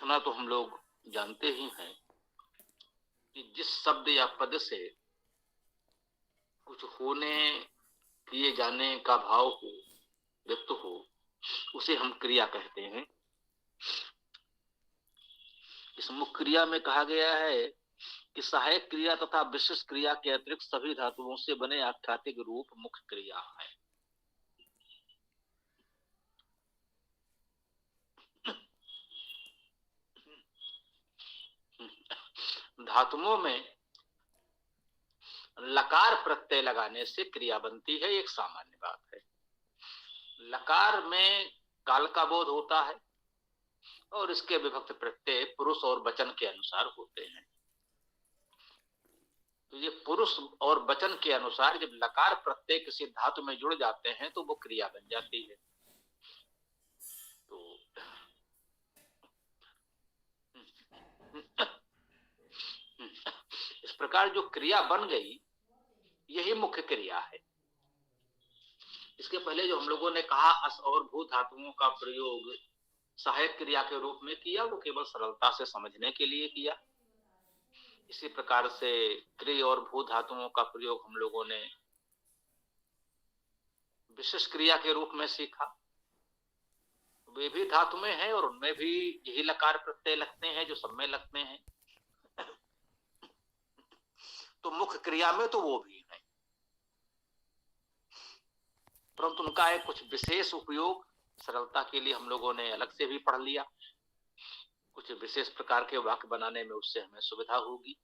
इतना तो हम लोग जानते ही हैं कि जिस शब्द या पद से कुछ होने किए जाने का भाव हो, व्यक्त हो, उसे हम क्रिया कहते हैं। इस मुख्य क्रिया में कहा गया है कि सहायक क्रिया तथा विशिष्ट क्रिया के अतिरिक्त सभी धातुओं से बने आख्यातिक रूप मुख्य क्रिया है। धातुओं में लकार प्रत्यय लगाने से क्रिया बनती है, एक सामान्य बात है। लकार में काल का बोध होता है और इसके विभक्त प्रत्यय पुरुष और वचन के अनुसार होते हैं। तो ये पुरुष और वचन के अनुसार जब लकार प्रत्यय किसी धातु में जुड़ जाते हैं तो वो क्रिया बन जाती है। तो इस प्रकार जो क्रिया बन गई यही मुख्य क्रिया है। इसके पहले जो हम लोगों ने कहा अस और भू धातुओं का प्रयोग सहायक क्रिया के रूप में किया, वो केवल सरलता से समझने के लिए किया। इसी प्रकार से क्रिय और भू धातुओं का प्रयोग हम लोगों ने विशिष्ट क्रिया के रूप में सीखा। वे भी धातु में हैं और उनमें भी यही लकार प्रत्यय लगते हैं जो सब में लगते हैं। तो मुख्य क्रिया में तो वो भी है, परंतु उनका एक कुछ विशेष उपयोग सरलता के लिए हम लोगों ने अलग से भी पढ़ लिया। कुछ विशेष प्रकार के वाक्य बनाने में उससे हमें सुविधा होगी।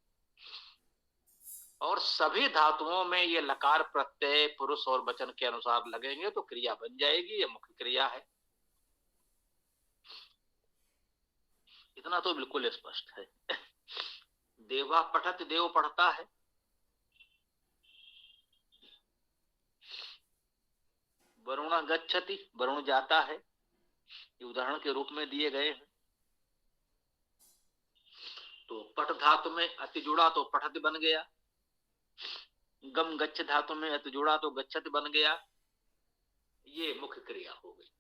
और सभी धातुओं में ये लकार प्रत्यय पुरुष और वचन के अनुसार लगेंगे तो क्रिया बन जाएगी, ये मुख्य क्रिया है। इतना तो बिल्कुल स्पष्ट है। देवा पठत, देव पढ़ता है। वरुण गच्छति, वरुण जाता है। ये उदाहरण के रूप में दिए गए हैं। तो पठ धातु में अति जुड़ा तो पठत बन गया। गम गच्छ धातु में अति जुड़ा तो गच्छत बन गया। ये मुख्य क्रिया हो गई।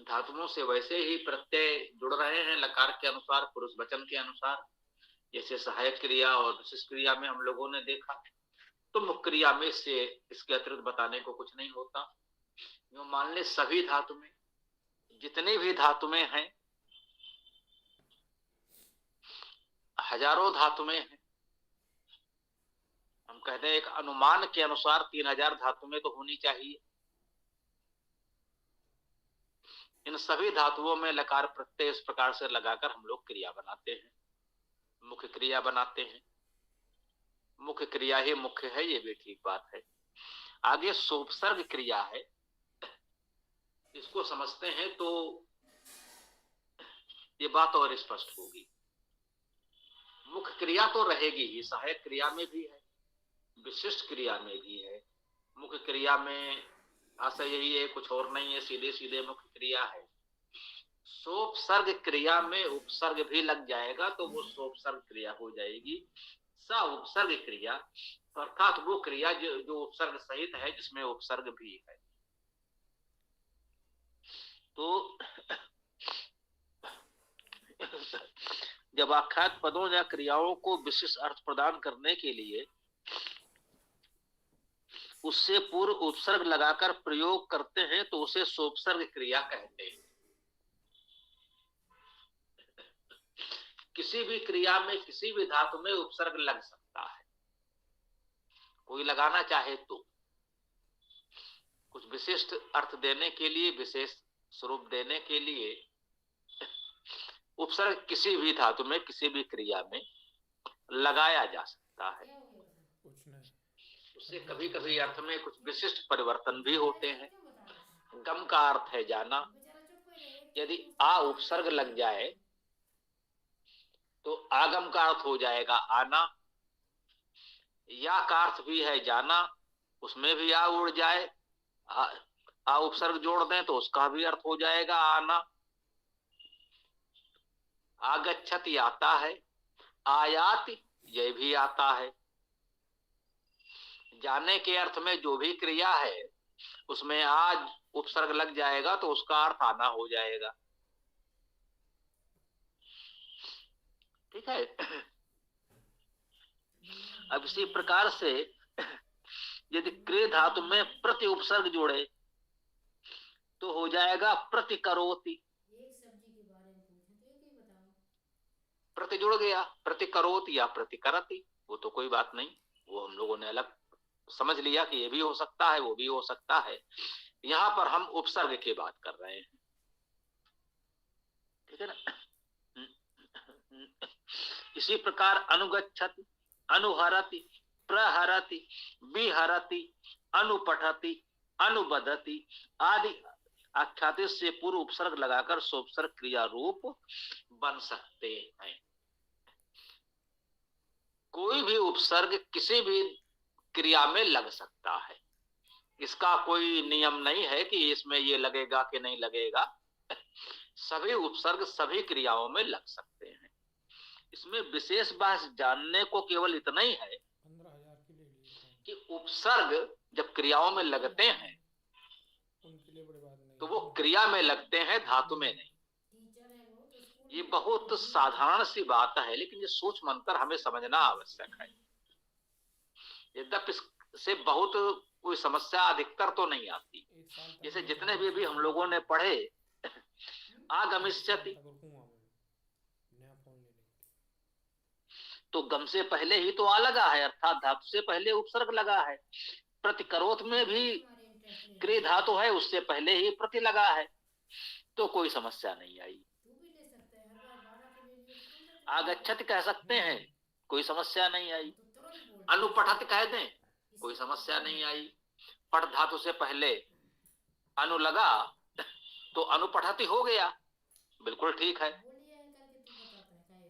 धातुओं से वैसे ही प्रत्यय जुड़ रहे हैं लकार के अनुसार, पुरुष वचन के अनुसार, जैसे सहायक क्रिया और विशिष्ट क्रिया में हम लोगों ने देखा। तो मुख्य क्रिया में से इसके अतिरिक्त बताने को कुछ नहीं होता। जो मान ले सभी धातु में जितनी भी धातु में हैं, हजारों धातु में हैं, हम कहते हैं एक अनुमान के अनुसार 3000 धातु में तो होनी चाहिए। इन सभी धातुओं में लकार प्रत्यय इस प्रकार से लगाकर हम लोग क्रिया बनाते हैं, मुख्य क्रिया बनाते हैं। मुख्य क्रिया ही मुख्य है, ये भी ठीक बात है। आगे सोपसर्ग क्रिया है, इसको समझते हैं तो ये बात और स्पष्ट होगी। मुख्य क्रिया तो रहेगी ही, सहायक क्रिया में भी है, विशिष्ट क्रिया में भी है। मुख्य क्रिया में आशा यही है, कुछ और नहीं है, सीधे सीधे मुख्य क्रिया है। सोपसर्ग क्रिया में उपसर्ग भी लग जाएगा तो वो सोपसर्ग क्रिया हो जाएगी। सा उपसर्ग क्रिया अर्थात वो क्रिया जो उपसर्ग सहित है, जिसमें उपसर्ग भी है। तो जब आख्यात पदों या क्रियाओं को विशिष्ट अर्थ प्रदान करने के लिए उससे पूर्व उपसर्ग लगाकर प्रयोग करते हैं तो उसे सोपसर्ग क्रिया कहते हैं। किसी भी क्रिया में किसी भी धातु में उपसर्ग लग सकता है, कोई लगाना चाहे तो। कुछ विशिष्ट अर्थ देने के लिए, विशेष स्वरूप देने के लिए उपसर्ग किसी भी धातु में किसी भी क्रिया में लगाया जा सकता है। उससे कभी कभी अर्थ में कुछ विशिष्ट परिवर्तन भी होते हैं। गम का अर्थ है जाना, यदि आ उपसर्ग लग जाए तो आगम का अर्थ हो जाएगा आना। या का अर्थ भी है जाना, उसमें भी आ उड़ जाए, आ उपसर्ग जोड़ दें तो उसका भी अर्थ हो जाएगा आना। आगच्छति आता है, आयाति यह भी आता है। जाने के अर्थ में जो भी क्रिया है उसमें आज उपसर्ग लग जाएगा तो उसका अर्थ आना हो जाएगा। ठीक है। अब इसी प्रकार से यदि क्रिय धातु में प्रति उपसर्ग जोड़े तो हो जाएगा प्रतिकरोति। एक सब्जी के बारे में पूछे तो एक ही बताओ। प्रति जुड़ गया, प्रतिकरोति या प्रतिकरति, वो तो कोई बात नहीं, वो हम लोगों ने अलग समझ लिया कि ये भी हो सकता है वो भी हो सकता है। यहां पर हम उपसर्ग की बात कर रहे हैं। ठीक है ना। इसी प्रकार अनुगच्छति, अनुहरति, प्रहरति, विहरति, अनुपठति, अनुबदति आदि आख्याति से पूर्व उपसर्ग लगाकर सोपसर्ग क्रिया रूप बन सकते हैं। कोई भी उपसर्ग किसी भी क्रिया में लग सकता है, इसका कोई नियम नहीं है कि इसमें ये लगेगा कि नहीं लगेगा। सभी उपसर्ग सभी क्रियाओं में लग सकते हैं। इसमें विशेष बात जानने को केवल इतना ही है कि उपसर्ग जब क्रियाओं में लगते हैं तो वो क्रिया में लगते हैं, धातु में नहीं। ये बहुत साधारण सी बात है, लेकिन ये सोच मंतर हमें समझना आवश्यक है। यद्यपि इससे बहुत कोई समस्या अधिकतर तो नहीं आती। जैसे जितने भी हम लोगों ने पढ़े आगमिष्यति, तो गम से पहले ही तो आ लगा है, अर्थात धातु से पहले उपसर्ग लगा है। प्रतिकरोत में भी क्रिय धातु है, उससे पहले ही प्रति लगा है, तो कोई समस्या नहीं आई। आगच्छति कह सकते हैं, कोई समस्या नहीं आई। अनुपठत कह दें, कोई समस्या नहीं आई। पठ धातु से पहले अनु लगा तो अनुपठति हो गया, बिल्कुल ठीक है।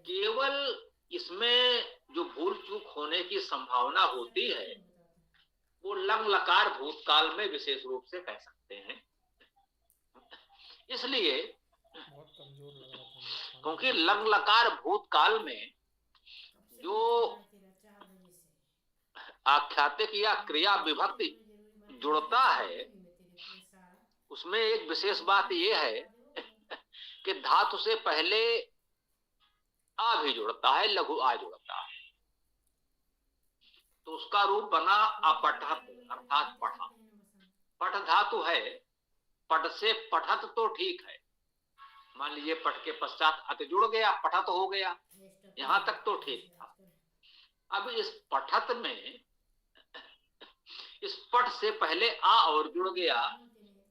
केवल इसमें जो भूल चूक होने की संभावना होती है वो लंग लकार भूतकाल में विशेष रूप से कह सकते हैं। इसलिए क्योंकि लंग लकार भूतकाल में जो आख्यातिक या क्रिया विभक्ति जुड़ता है उसमें एक विशेष बात यह है कि धातु से पहले आ भी जुड़ता है, लघु आ जुड़ता है, तो उसका रूप बना अपठत अर्थात पठा। पठ धातु है, पठ से पठत तो ठीक है, मान लीजिए पठ के पश्चात अत जुड़ गया, पठत हो गया, यहां तक तो ठीक था। अब इस पठत में इस पठ से पहले आ और जुड़ गया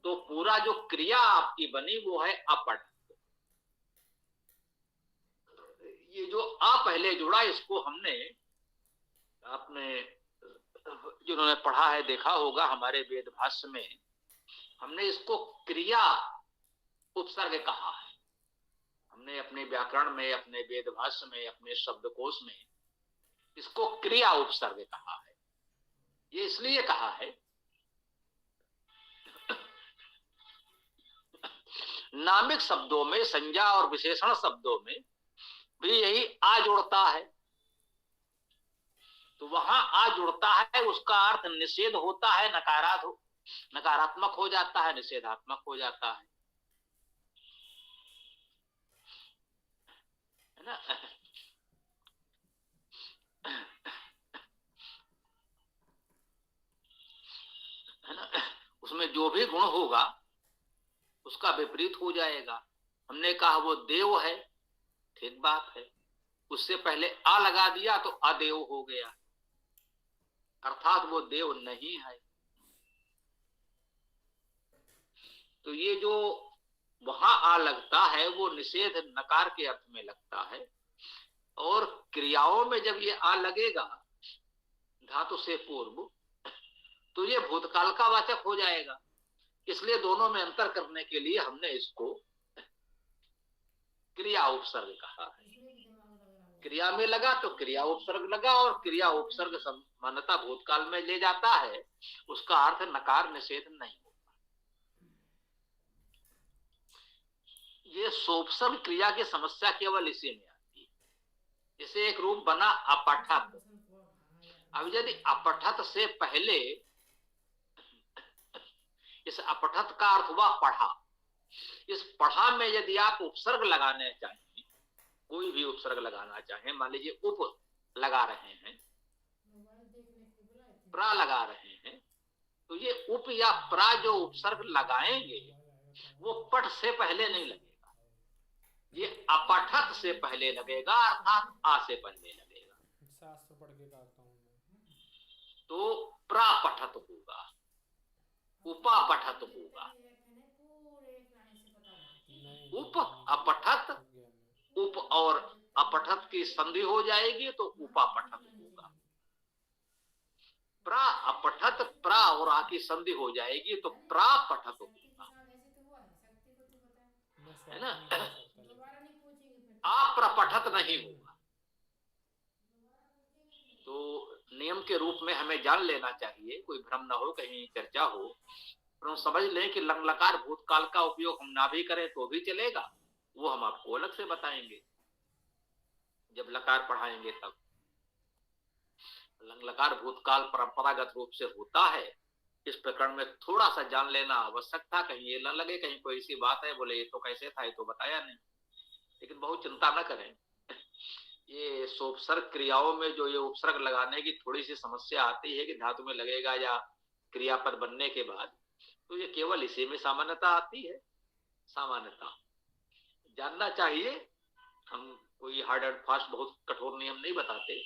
तो पूरा जो क्रिया आपकी बनी वो है अपठ। ये जो आ पहले जुड़ा इसको हमने, आपने जिन्होंने पढ़ा है देखा होगा हमारे वेद भाष्य में हमने इसको क्रिया उपसर्ग कहा है। हमने अपने व्याकरण में, अपने वेद भाष्य में, अपने शब्दकोश में इसको क्रिया उपसर्ग कहा है। ये इसलिए कहा है नामिक शब्दों में, संज्ञा और विशेषण शब्दों में भी यही आ जुड़ता है, तो वहां आ जुड़ता है उसका अर्थ निषेध होता है, नकारात्मक हो जाता है, निषेधात्मक हो जाता है ना। है ना, उसमें जो भी गुण होगा उसका विपरीत हो जाएगा। हमने कहा वो देव है, ठीक बात है, उससे पहले आ लगा दिया तो अदेव हो गया, अर्थात वो देव नहीं है। तो ये जो वहां आ लगता है वो निषेध नकार के अर्थ में लगता है, और क्रियाओं में जब ये आ लगेगा धातु से पूर्व तो ये भूतकाल का वाचक हो जाएगा। इसलिए दोनों में अंतर करने के लिए हमने इसको क्रिया उपसर्ग कहा है। क्रिया में लगा तो क्रिया उपसर्ग लगा, और क्रिया उपसर्ग सामान्यता भूतकाल में ले जाता है, उसका अर्थ नकार निषेध नहीं होता। ये सोपसर्ग क्रिया की समस्या केवल इसी में आती है। जैसे एक रूप बना अपठत, अब यदि अपठत से पहले अपठत का अर्थ हुआ पढ़ा। इस पढ़ा में यदि आप उपसर्ग लगाने चाहें, कोई भी उपसर्ग लगाना चाहें, मान लीजिए उप लगा रहे हैं, प्रा लगा रहे हैं, तो ये उप या प्रा जो उपसर्ग लगाएंगे वो पठ से पहले नहीं लगेगा, ये अपठत से पहले लगेगा, अर्थात आ से पहले लगेगा। शास्त्र पढ़ के करता हूँ मैं। तो प्रापठत होगा, उपापठत होगा। उप अपठत, उप और अपठत की संधि हो जाएगी तो उपापठत होगा। प्रा अपठत, प्रा और आ की संधि हो जाएगी तो प्रापठत होगा, है ना। अप्रपठत नहीं होगा। तो नियम के रूप में हमें जान लेना चाहिए, कोई भ्रम ना हो, कहीं चर्चा हो, पर हम समझ लें कि लंग लकार भूतकाल का उपयोग हम ना भी करें तो भी चलेगा, वो हम आपको अलग से बताएंगे जब लकार पढ़ाएंगे तब। लंग लकार भूतकाल परंपरागत रूप से होता है, इस प्रकरण में थोड़ा सा जान लेना आवश्यक था, कहीं ये न लगे कहीं कोई ऐसी बात है बोले ये तो कैसे था, ये तो बताया नहीं। लेकिन बहुत चिंता न करें, ये सोपसर्ग क्रियाओं में जो ये उपसर्ग लगाने की थोड़ी सी समस्या आती है कि धातु में लगेगा या क्रियापद बनने के बाद, तो ये केवल इसी में सामान्यता आती है। सामान्यता जानना चाहिए, हम कोई हार्ड एंड फास्ट बहुत कठोर नियम नहीं बताते।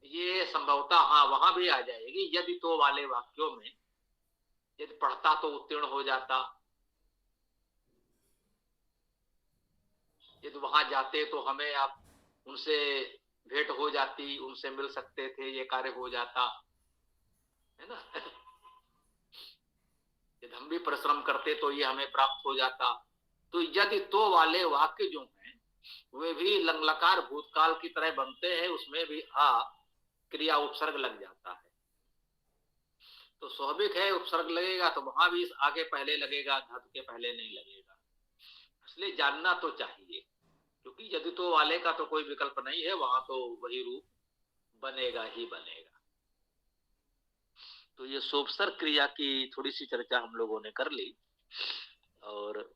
ये संभवतः हाँ वहां भी आ जाएगी, यदि तो वाले वाक्यों में यदि पढ़ता तो उत्तीर्ण हो जाता, यदि वहां जाते तो हमें आप उनसे भेंट हो जाती, उनसे मिल सकते थे, ये कार्य हो जाता, है ना। यदि हम भी परिश्रम करते तो ये हमें प्राप्त हो जाता। तो यदि तो वाले वाक्य जो हैं वे भी लंगलकार भूतकाल की तरह बनते हैं, उसमें भी आ क्रिया उपसर्ग लग जाता है, तो स्वाभाविक है उपसर्ग लगेगा तो वहां भी आगे पहले लगेगा, धातु के पहले नहीं लगेगा। इसलिए जानना तो चाहिए, क्योंकि यदि तो वाले का तो कोई विकल्प नहीं है, वहां तो वही रूप बनेगा ही बनेगा। तो ये सोपसर्ग क्रिया की थोड़ी सी चर्चा हम लोगों ने कर ली, और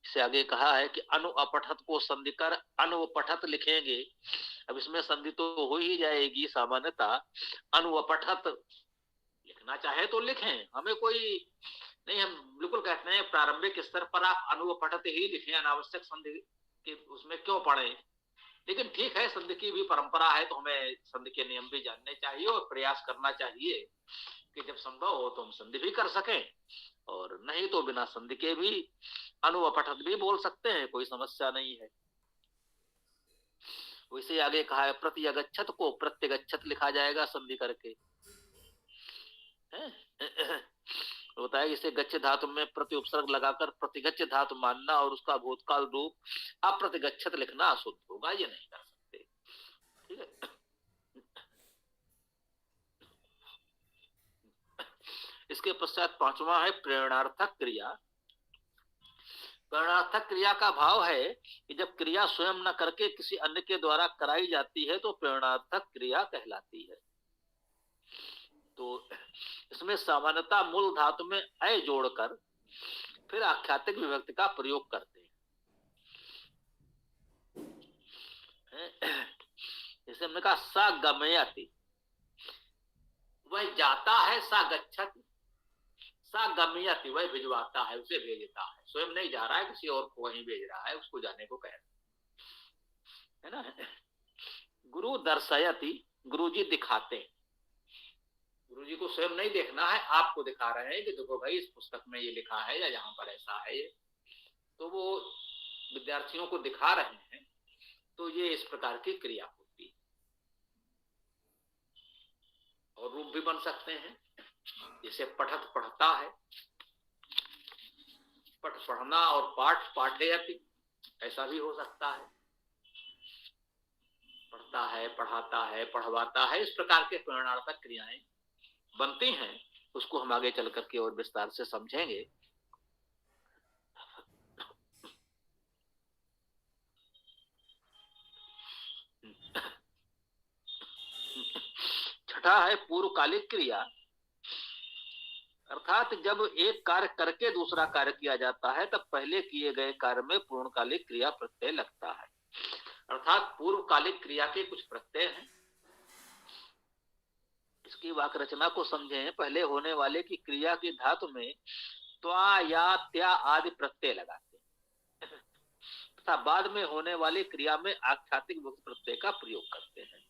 इससे आगे कहा है कि अनु अपठत को संधि कर अनुपठत लिखेंगे। अब इसमें संधि तो हो ही जाएगी सामान्यता, अनुपठत लिखना चाहे तो लिखें, हमें कोई नहीं, हम बिल्कुल कहते हैं प्रारंभिक स्तर पर आप अनुपठत ही लिखें, अनावश्यक संधि के उसमें क्यों पढ़े। लेकिन ठीक है, संधि की भी परंपरा है तो हमें संधि के नियम भी जानने चाहिए और प्रयास करना चाहिए कि जब संभव हो तो हम संधि भी कर सकें, और नहीं तो बिना संधि के भी अनुपठत भी बोल सकते हैं, कोई समस्या नहीं है। वैसे आगे कहा है प्रतिगच्छत को प्रत्यगच्छत लिखा जाएगा संधि करके, होता है इसे गच्छ धातु में प्रति उपसर्ग लगाकर प्रतिगच्छ धातु मानना और उसका भूतकाल रूप अप्रतिगच्छत लिखना अशुद्ध होगा, ये नहीं कर सकते। ठीक है। इसके पश्चात पांचवा है प्रेरणार्थक क्रिया। प्रेरणार्थक क्रिया का भाव है कि जब क्रिया स्वयं न करके किसी अन्य के द्वारा कराई जाती है तो प्रेरणार्थक क्रिया कहलाती है। तो इसमें सामान्यता मूल धातु में अय जोड़कर फिर आख्यातिक विभक्ति का प्रयोग करते हैं। जैसे हमने कहा सा गमयति, वह जाता है, सा गच्छति, सा गमयति वह भिजवाता है, उसे भेजता है, स्वयं नहीं जा रहा है, किसी और को वहीं भेज रहा है, उसको जाने को कह रहा है ना। गुरु दर्शयति, गुरु जी दिखाते हैं, गुरु जी को स्वयं नहीं देखना है, आपको दिखा रहे हैं कि देखो भाई इस पुस्तक में ये लिखा है या यहाँ पर ऐसा है, तो वो विद्यार्थियों को दिखा रहे हैं, तो ये इस प्रकार की क्रिया होती है। और रूप भी बन सकते हैं, जैसे पठत पढ़ता है, पठ पढ़ना, और पाठ पाठयति ऐसा भी हो सकता है, पढ़ता है, पढ़ाता है, पढ़वाता है, इस प्रकार के प्रेरणार्थक क्रियाएं बनती हैं। उसको हम आगे चल करके और विस्तार से समझेंगे। छठा है पूर्वकालिक क्रिया, अर्थात जब एक कार्य करके दूसरा कार्य किया जाता है तब पहले किए गए कार्य में पूर्णकालिक क्रिया प्रत्यय लगता है। अर्थात पूर्वकालिक क्रिया के कुछ प्रत्यय हैं। इसकी वाक्य रचना को समझें। पहले होने वाले की क्रिया की धातु में त्वा या त्या आदि प्रत्यय लगाते हैं तथा बाद में होने वाली क्रिया में आख्यातिक विभक्ति प्रत्यय का प्रयोग करते हैं।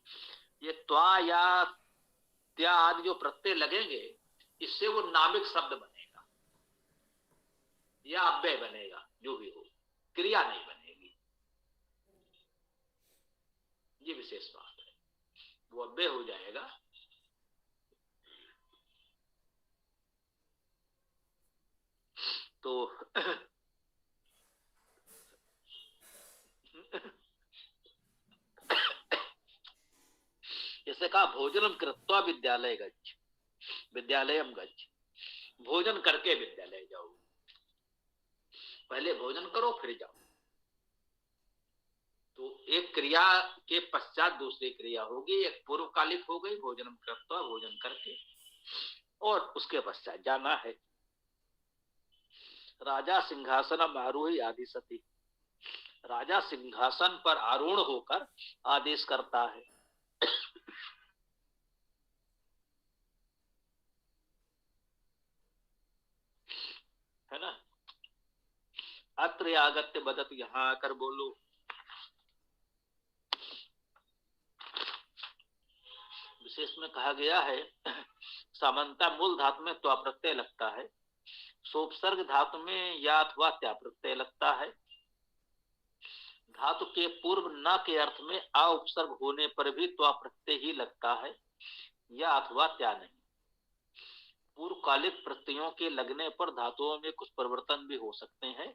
ये त्वा या त्या आदि जो प्रत्यय लगेंगे इससे वो नामिक शब्द बनेगा या अव्यय बनेगा, जो भी हो, क्रिया नहीं बनेगी। ये विशेष बात है, वो अव्यय हो जाएगा। तो जैसे कहा भोजनम कृत्वा विद्यालय गच्छ, विद्यालयम गच्छ, भोजन करके विद्यालय जाओ। पहले भोजन करो फिर जाओ। तो एक क्रिया के पश्चात दूसरी क्रिया होगी। एक पूर्वकालिक हो गई भोजनम कृत्वा, भोजन करके, और उसके पश्चात जाना है। राजा सिंहासन आरोही आदि सती, राजा सिंहासन पर आरूढ़ होकर आदेश करता है। है ना। अत्र आगत्य बदत, यहां आकर बोलो। विशेष में कहा गया है सामान्यतः मूल धातु में त्वा प्रत्यय लगता है, सोपसर्ग धातु में या अथवा त्या प्रत्यय लगता है। धातु के पूर्व न के अर्थ में आ उपसर्ग होने पर भी त्वा प्रत्यय ही लगता है, या अथवा त्या नहीं। पूर्वकालिक प्रत्ययों के लगने पर धातुओं में कुछ परिवर्तन भी हो सकते हैं।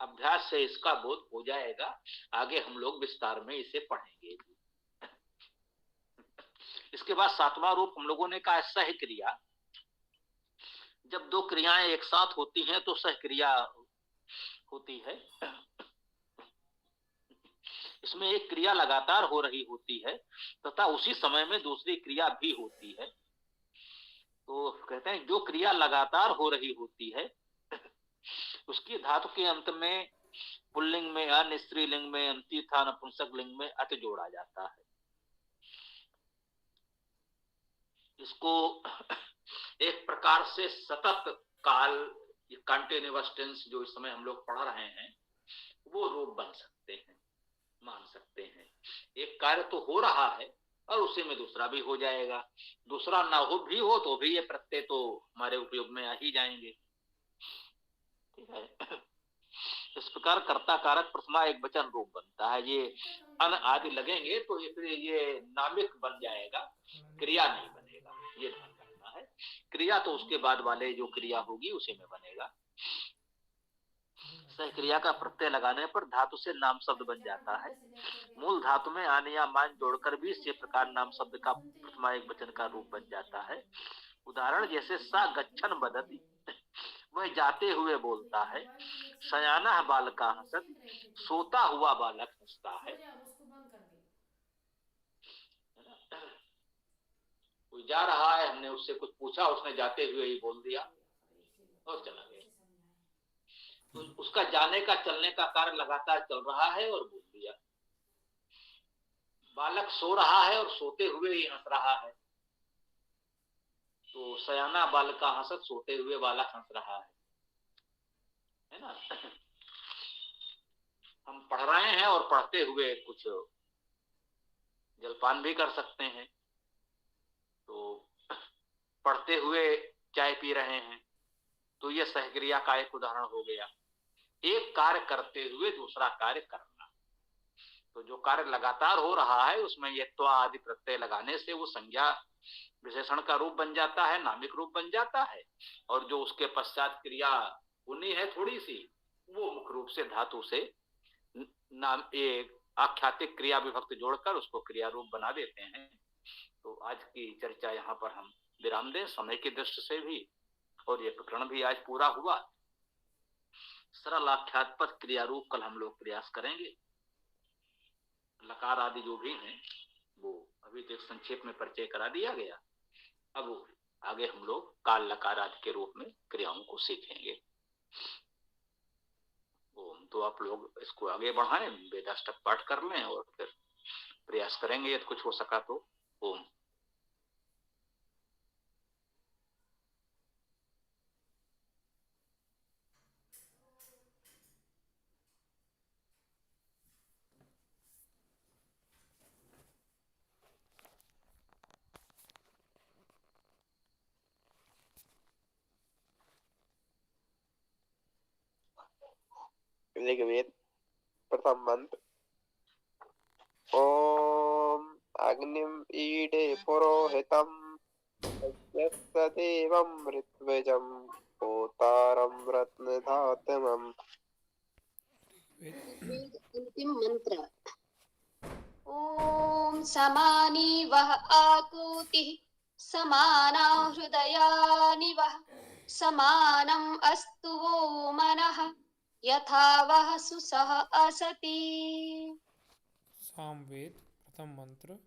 अभ्यास से इसका बोध हो जाएगा। आगे हम लोग विस्तार में इसे पढ़ेंगे। इसके बाद सातवां रूप हम लोगों ने कहा सह क्रिया। जब दो क्रियाएं एक साथ होती हैं तो सह क्रिया होती है। इसमें एक क्रिया लगातार हो रही होती है तथा उसी समय में दूसरी क्रिया भी होती है। तो कहते हैं जो क्रिया लगातार हो रही होती है उसकी धातु के अंत में पुल्लिंग में अन, स्त्रीलिंग में अंति था, नपुंसक लिंग में अत जोड़ा जाता है। इसको एक प्रकार से सतत काल, कंटिन्यूअस टेंस जो इस समय हम लोग पढ़ रहे हैं, वो रूप बन सकते हैं, मान सकते हैं। एक कार्य तो हो रहा है और उसी में दूसरा भी हो जाएगा। दूसरा ना हो भी हो तो भी ये प्रत्यय तो हमारे उपयोग में आ ही जाएंगे। ठीक है। इस प्रकार कर्ता कारक प्रथमा एक वचन रूप बनता है। ये अन आदि लगेंगे तो ये नामिक बन जाएगा, क्रिया नहीं बनेगा। ये ध्यान रखना है। क्रिया तो उसके बाद वाले जो क्रिया होगी उसी में बनेगा। सह क्रिया का प्रत्यय लगाने पर धातु से नाम शब्द बन जाता है। मूल धातु में आने या मान जोड़कर भी इसी प्रकार नाम शब्द का प्रथमा एक वचन का रूप बन जाता है। उदाहरण जैसे सा गच्छन बदति, वह जाते हुए बोलता है। शयाना बालका हंसत, सोता हुआ बालक हंसता है। कोई जा रहा है, हमने उससे कुछ पूछा, उसने जाते हुए ही बोल दिया और चला गया। तो उसका जाने का, चलने का कार्य लगातार चल रहा है और बोल दिया। बालक सो रहा है और सोते हुए ही हंस रहा है। तो शयाना बालका हंसत, सोते हुए बालक हंस रहा है ना। हम पढ़ रहे हैं और पढ़ते हुए कुछ जलपान भी कर सकते हैं। तो पढ़ते हुए चाय पी रहे हैं तो यह सहक्रिया का एक उदाहरण हो गया। एक कार्य करते हुए दूसरा कार्य करना। तो जो कार्य लगातार हो रहा है उसमें ये त्वा आदि प्रत्यय लगाने से वो संज्ञा विशेषण का रूप बन जाता है, नामिक रूप बन जाता है। और जो उसके पश्चात क्रिया होनी है थोड़ी सी, वो मुख्य रूप से धातु से नाम एक आख्यातिक क्रिया विभक्त जोड़कर उसको क्रिया रूप बना देते हैं। तो आज की चर्चा यहाँ पर हम विराम दें, समय की दृष्टि से भी, और ये प्रकरण भी आज पूरा हुआ। सरल आख्यात पद क्रिया रूप कल हम लोग प्रयास करेंगे। लकार आदि जो भी हैं वो अभी तो संक्षेप में परिचय करा दिया गया। अब आगे हम लोग काल लकार आदि के रूप में क्रियाओं को सीखेंगे। ओम, तो आप लोग इसको आगे बढ़ाएं, वेदाष्टक पाठ कर लें और फिर प्रयास करेंगे यदि कुछ हो सका तो। ओम। ऋग्वेद प्रथम मंत्र। ओम अग्निम ईडे पुरोहितम देवम ऋत्विजम होतारम रत्नधातमम। अंतिम मंत्र। ओम समानी वह आकृति समाना हृदयानि वह समानम अस्तु वो मनः यथा वह सुसह असति। सामवेद प्रथम मंत्र।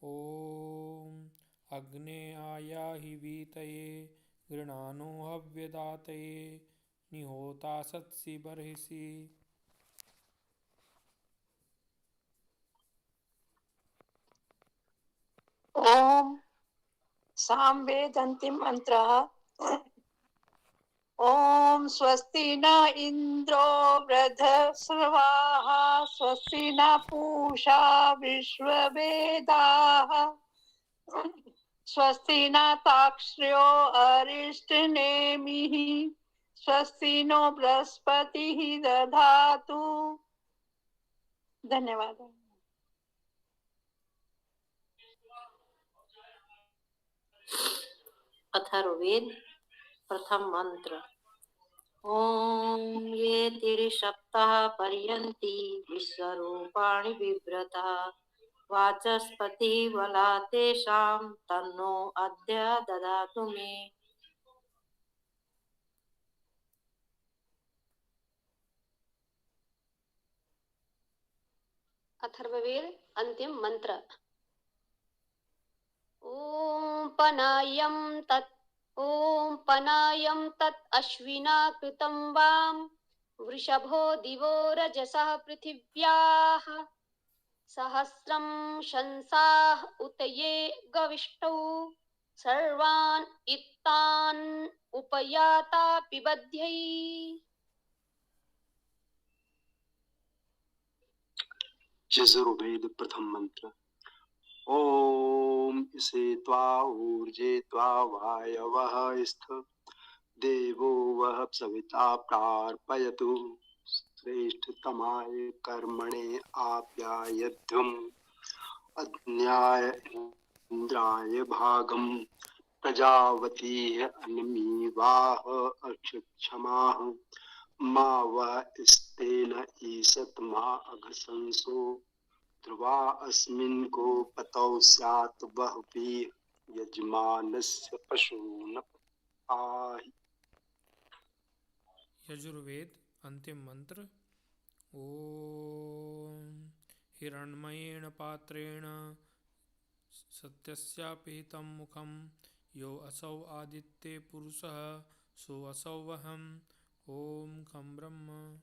ओम अग्ने आयाहि वीतये गृणानो हव्यदातये निहोता सत्सि बर्हिषि। ओम सामवेद अंतिम मंत्र। ओम स्वस्ति न इंद्रो वृद्धस्रवाः स्वस्ति न पूषा विश्ववेदाः स्वस्ति न ताक्ष्र्यो अरिष्टनेमिः स्वस्ति नो बृहस्पतिः दधातु। धन्यवाद। अथर्ववेद प्रथम मंत्र। ओम ये तिरिसप्ताह पर्यन्ति विश्वरूपाणि बिभ्रता वाचस्पति बला तेषां तन्नो अद्य ददातु मे। अथर्ववेद अंतिम मंत्र। ओम पनायं तत् अश्विना कृतं वाम वृषभो दिवो रजसः पृथिव्याः सहस्रं शंसाः उत ये गविष्टौ सर्वान् इत्तान् उपयाता पिबध्यै। यजुर्वेद प्रथम मंत्र। ओम इसे त्वा ऊर्जे त्वा वायवः स्थ देवो वह सविता प्रार्पयतु श्रेष्ठतमाय कर्मणे आप्यायध्वम् अज्ञाय इंद्राय भागम प्रजावती अन्मीवाह अक्षक्षमाः मा वा स्तेन ईशत मा अघसंसो ध्रुवा अस्मिन् को पतौ स्यात् बहुपि यजमानस्य पशून् पाहि। यजुर्वेद अंतिम मंत्र। ओम हिरण्मयेण पात्रेण सत्यस्यापिहितं मुखं यो असौ आदित्ये पुरुषः सो असौ वहम्। ओम खं ब्रह्म